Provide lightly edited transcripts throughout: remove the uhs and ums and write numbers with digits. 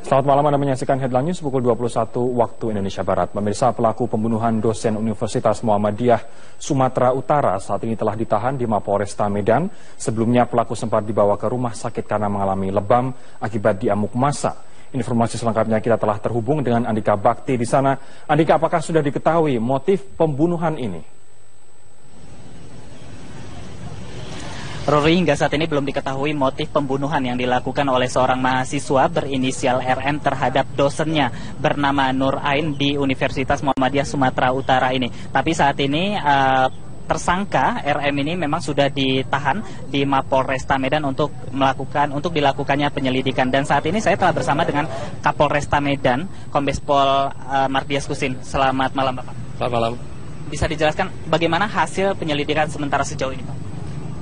Selamat malam, Anda menyaksikan Headline News pukul 21 waktu Indonesia Barat. Pemirsa, pelaku pembunuhan dosen Universitas Muhammadiyah Sumatera Utara saat ini telah ditahan di Mapolresta Medan. Sebelumnya pelaku sempat dibawa ke rumah sakit karena mengalami lebam akibat diamuk massa. Informasi selengkapnya kita telah terhubung dengan Andika Bakti di sana. Andika, apakah sudah diketahui motif pembunuhan ini? Rory, hingga saat ini belum diketahui motif pembunuhan yang dilakukan oleh seorang mahasiswa berinisial RM terhadap dosennya bernama Nur Ain di Universitas Muhammadiyah Sumatera Utara ini. Tapi saat ini tersangka RM ini memang sudah ditahan di Mapolresta Medan untuk dilakukannya penyelidikan. Dan saat ini saya telah bersama dengan Kapolresta Medan, Kombes Pol Mardias Kusin. Selamat malam, Bapak. Selamat malam. Bisa dijelaskan bagaimana hasil penyelidikan sementara sejauh ini, Pak?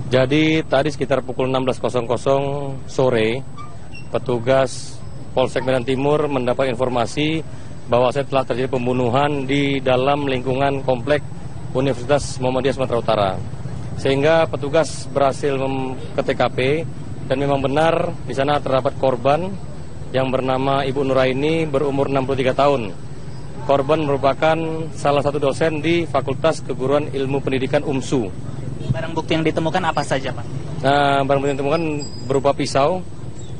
Jadi tadi sekitar pukul 16.00 sore, petugas Polsek Medan Timur mendapat informasi bahwa telah terjadi pembunuhan di dalam lingkungan komplek Universitas Muhammadiyah Sumatera Utara. Sehingga petugas berhasil ke TKP dan memang benar di sana terdapat korban yang bernama Ibu Nuraini berumur 63 tahun. Korban merupakan salah satu dosen di Fakultas Keguruan Ilmu Pendidikan UMSU. Barang bukti yang ditemukan apa saja, Pak? Nah, barang bukti yang ditemukan berupa pisau.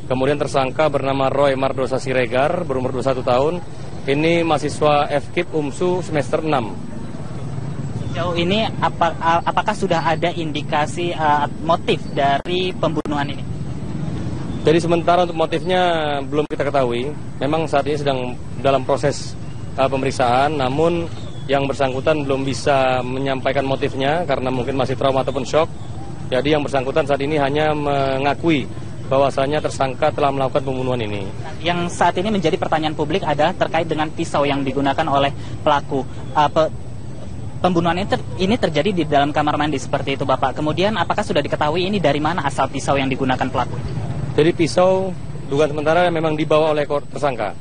Kemudian tersangka bernama Roy Mardosa Siregar, berumur 21 tahun. Ini mahasiswa FKIP UMSU semester 6. Sejauh ini apakah sudah ada indikasi motif dari pembunuhan ini? Jadi sementara untuk motifnya belum kita ketahui. Memang saat ini sedang dalam proses pemeriksaan, namun yang bersangkutan belum bisa menyampaikan motifnya karena mungkin masih trauma ataupun shock. Jadi yang bersangkutan saat ini hanya mengakui bahwasanya tersangka telah melakukan pembunuhan ini. Yang saat ini menjadi pertanyaan publik adalah terkait dengan pisau yang digunakan oleh pelaku. Pembunuhan ini terjadi di dalam kamar mandi seperti itu, Bapak. Kemudian apakah sudah diketahui ini dari mana asal pisau yang digunakan pelaku? Jadi pisau dugaan sementara memang dibawa oleh tersangka.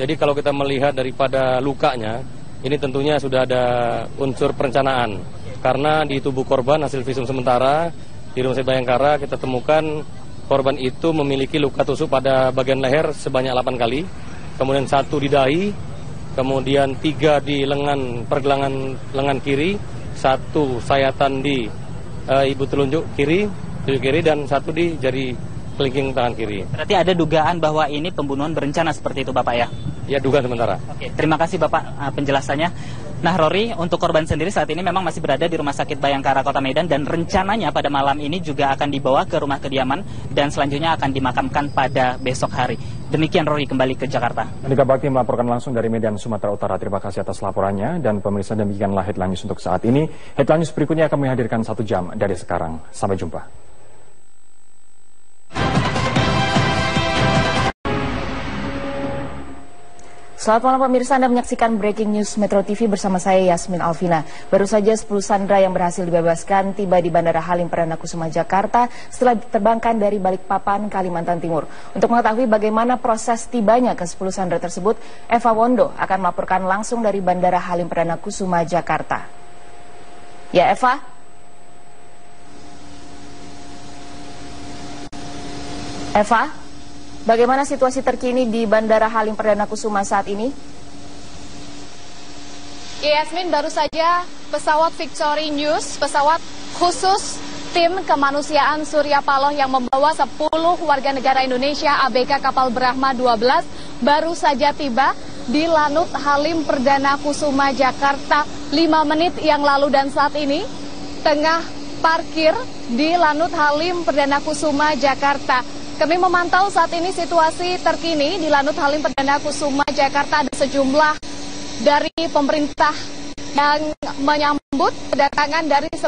Jadi kalau kita melihat daripada lukanya, ini tentunya sudah ada unsur perencanaan. Karena di tubuh korban hasil visum sementara di Rumah Sakit Bayangkara kita temukan korban itu memiliki luka tusuk pada bagian leher sebanyak 8 kali. Kemudian 1 di dahi, kemudian 3 di pergelangan lengan kiri, 1 sayatan di ibu telunjuk kiri dan 1 di jari kelingking tangan kiri. Berarti ada dugaan bahwa ini pembunuhan berencana seperti itu, Bapak, ya? Ya, dugaan sementara. Oke, terima kasih Bapak penjelasannya. Nah, Rory, untuk korban sendiri saat ini memang masih berada di Rumah Sakit Bayangkara Kota Medan dan rencananya pada malam ini juga akan dibawa ke rumah kediaman dan selanjutnya akan dimakamkan pada besok hari. Demikian Rory, kembali ke Jakarta. Andika Bakti melaporkan langsung dari Medan, Sumatera Utara. Terima kasih atas laporannya dan pemirsa, demikianlah Headline News untuk saat ini. Headline News berikutnya akan menghadirkan 1 jam dari sekarang. Sampai jumpa. Selamat malam pemirsa, Anda menyaksikan Breaking News Metro TV bersama saya Yasmin Alvina. Baru saja 10 sandera yang berhasil dibebaskan tiba di Bandara Halim Perdana Kusuma Jakarta setelah diterbangkan dari Balikpapan, Kalimantan Timur. Untuk mengetahui bagaimana proses tibanya ke 10 sandera tersebut, Eva Wondo akan melaporkan langsung dari Bandara Halim Perdana Kusuma Jakarta. Ya, Eva? Eva? Bagaimana situasi terkini di Bandara Halim Perdana Kusuma saat ini? Ya, Yasmin, baru saja pesawat Victory News, pesawat khusus tim kemanusiaan Surya Paloh yang membawa 10 warga negara Indonesia ABK kapal Brahma 12 baru saja tiba di Lanut Halim Perdana Kusuma Jakarta 5 menit yang lalu dan saat ini tengah parkir di Lanut Halim Perdana Kusuma Jakarta. Kami memantau saat ini situasi terkini di Lanut Halim Perdana Kusuma Jakarta. Ada sejumlah dari pemerintah yang menyambut kedatangan dari 10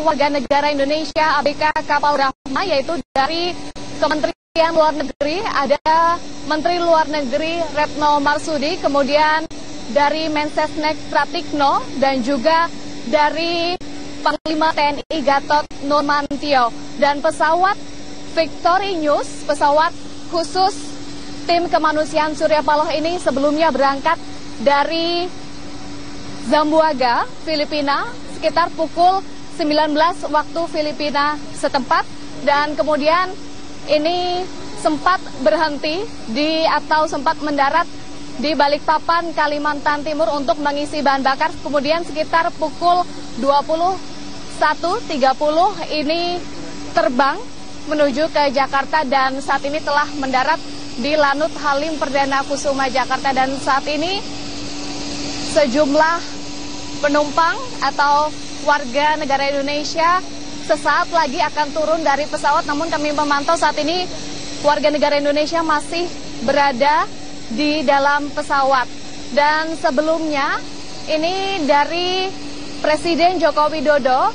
warga negara Indonesia ABK kapal Brahma, yaitu dari Kementerian Luar Negeri, ada Menteri Luar Negeri Retno Marsudi, kemudian dari Mensesnek Pratikno, dan juga dari Panglima TNI Gatot Nurmantio. Dan pesawat Victory News, pesawat khusus tim kemanusiaan Surya Paloh ini sebelumnya berangkat dari Zamboanga, Filipina, sekitar pukul 19 waktu Filipina setempat. Dan kemudian ini sempat berhenti atau sempat mendarat di Balikpapan, Kalimantan Timur untuk mengisi bahan bakar. Kemudian sekitar pukul 21.30 ini terbang menuju ke Jakarta dan saat ini telah mendarat di Lanut Halim Perdana Kusuma Jakarta. Dan saat ini sejumlah penumpang atau warga negara Indonesia sesaat lagi akan turun dari pesawat, namun kami memantau saat ini warga negara Indonesia masih berada di dalam pesawat. Dan sebelumnya ini dari Presiden Joko Widodo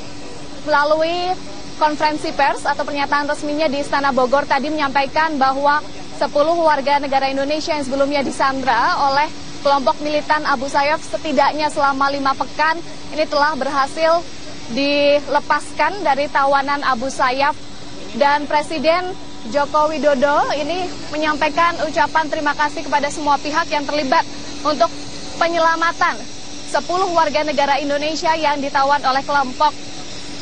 melalui konferensi pers atau pernyataan resminya di Istana Bogor tadi menyampaikan bahwa 10 warga negara Indonesia yang sebelumnya disandra oleh kelompok militan Abu Sayyaf setidaknya selama 5 pekan ini telah berhasil dilepaskan dari tawanan Abu Sayyaf. Dan Presiden Joko Widodo ini menyampaikan ucapan terima kasih kepada semua pihak yang terlibat untuk penyelamatan 10 warga negara Indonesia yang ditawan oleh kelompok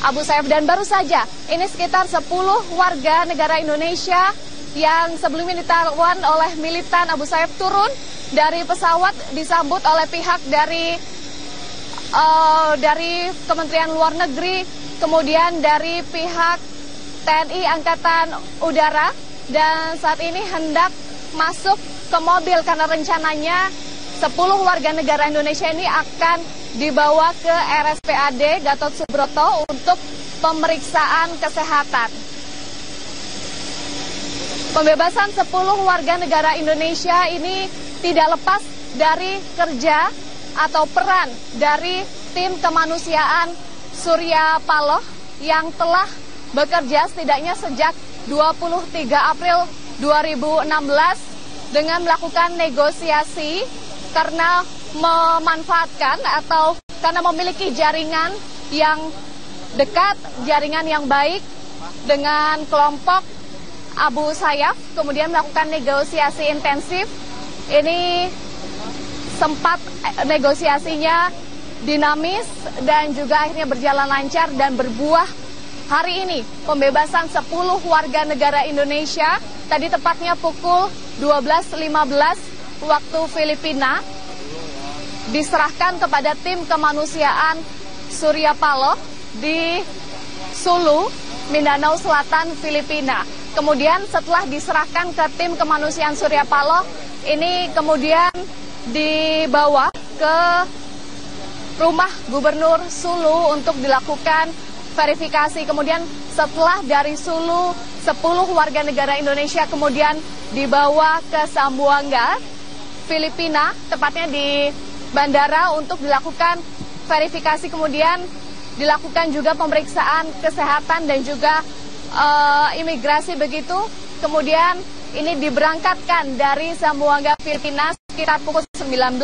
Abu Sayyaf. Dan baru saja ini sekitar 10 warga negara Indonesia yang sebelumnya ditawan oleh militan Abu Sayyaf turun dari pesawat disambut oleh pihak dari Kementerian Luar Negeri, kemudian dari pihak TNI Angkatan Udara, dan saat ini hendak masuk ke mobil karena rencananya 10 warga negara Indonesia ini akan dibawa ke RSPAD Gatot Subroto untuk pemeriksaan kesehatan. Pembebasan 10 warga negara Indonesia ini tidak lepas dari kerja atau peran dari tim kemanusiaan Surya Paloh yang telah bekerja setidaknya sejak 23 April 2016 dengan melakukan negosiasi karena memanfaatkan atau karena memiliki jaringan yang dekat, jaringan yang baik dengan kelompok Abu Sayyaf, kemudian melakukan negosiasi intensif. Ini sempat negosiasinya dinamis dan juga akhirnya berjalan lancar dan berbuah hari ini pembebasan 10 warga negara Indonesia tadi tepatnya pukul 12.15 waktu Filipina diserahkan kepada tim kemanusiaan Surya Paloh di Sulu, Mindanao Selatan, Filipina. Kemudian setelah diserahkan ke tim kemanusiaan Surya Paloh, ini kemudian dibawa ke rumah Gubernur Sulu untuk dilakukan verifikasi. Kemudian setelah dari Sulu, 10 warga negara Indonesia kemudian dibawa ke Zamboanga, Filipina, tepatnya di bandara untuk dilakukan verifikasi. Kemudian dilakukan juga pemeriksaan kesehatan dan juga imigrasi begitu. Kemudian ini diberangkatkan dari Zamboanga, Filipina sekitar pukul 19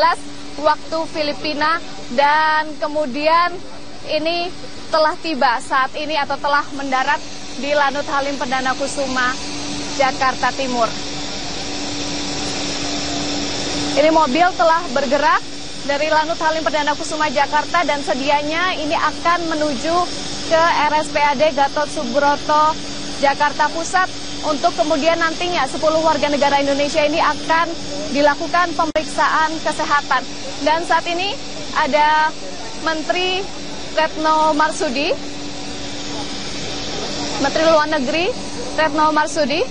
waktu Filipina, dan kemudian ini telah tiba saat ini atau telah mendarat di Lanut Halim Perdana Kusuma, Jakarta Timur. Ini mobil telah bergerak dari Lanut Halim Perdana Kusuma, Jakarta, dan sedianya ini akan menuju ke RSPAD Gatot Subroto, Jakarta Pusat, untuk kemudian nantinya 10 warga negara Indonesia ini akan dilakukan pemeriksaan kesehatan. Dan saat ini ada Menteri Retno Marsudi, Menteri Luar Negeri Retno Marsudi.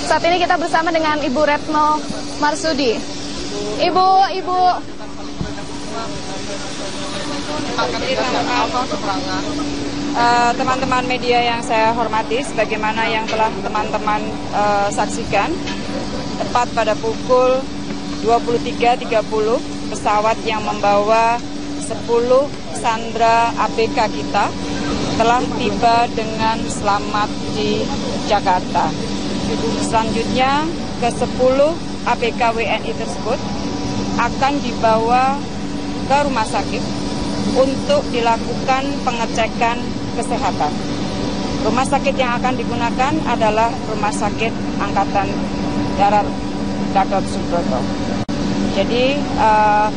Saat ini kita bersama dengan Ibu Retno Marsudi. Ibu. Teman-teman media yang saya hormati, sebagaimana yang telah teman-teman saksikan, tepat pada pukul 23.30 pesawat yang membawa 10 sandera ABK kita telah tiba dengan selamat di Jakarta. Selanjutnya ke-10 ABK WNI tersebut akan dibawa ke rumah sakit untuk dilakukan pengecekan kesehatan. Rumah sakit yang akan digunakan adalah Rumah Sakit Angkatan Darat Gatot Subroto. Jadi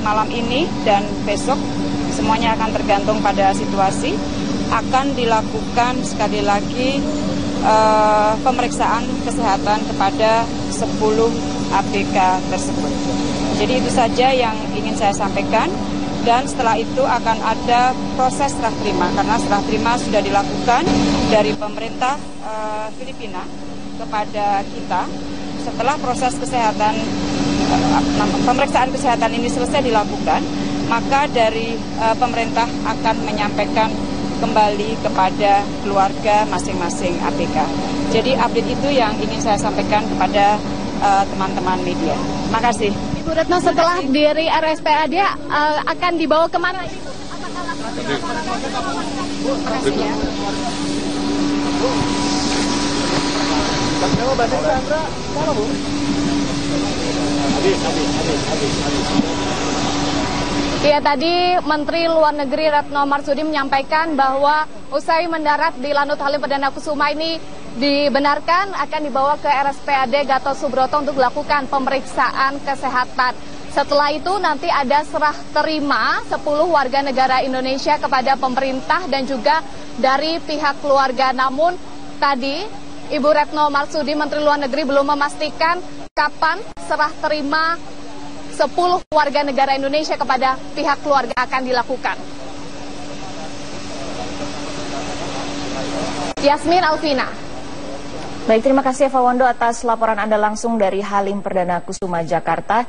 malam ini dan besok semuanya akan tergantung pada situasi, akan dilakukan sekali lagi pemeriksaan kesehatan kepada 10 ABK tersebut. Jadi itu saja yang ingin saya sampaikan, dan setelah itu akan ada proses serah terima, karena serah terima sudah dilakukan dari pemerintah Filipina kepada kita. Setelah proses kesehatan, pemeriksaan kesehatan ini selesai dilakukan, maka dari pemerintah akan menyampaikan kembali kepada keluarga masing-masing ABK. Jadi update itu yang ingin saya sampaikan kepada teman-teman media. Terima kasih. Ibu Retno, setelah dari RSPAD akan dibawa kemana? Ya, tadi Menteri Luar Negeri Retno Marsudi menyampaikan bahwa usai mendarat di Lanut Halim Perdana Kusuma ini dibenarkan akan dibawa ke RSPAD Gatot Subroto untuk dilakukan pemeriksaan kesehatan. Setelah itu nanti ada serah terima 10 warga negara Indonesia kepada pemerintah dan juga dari pihak keluarga. Namun tadi Ibu Retno Marsudi, Menteri Luar Negeri, belum memastikan kapan serah terima 10 warga negara Indonesia kepada pihak keluarga akan dilakukan. Yasmin Alvina. Baik, terima kasih Eva Wondo atas laporan Anda langsung dari Halim Perdana Kusuma, Jakarta.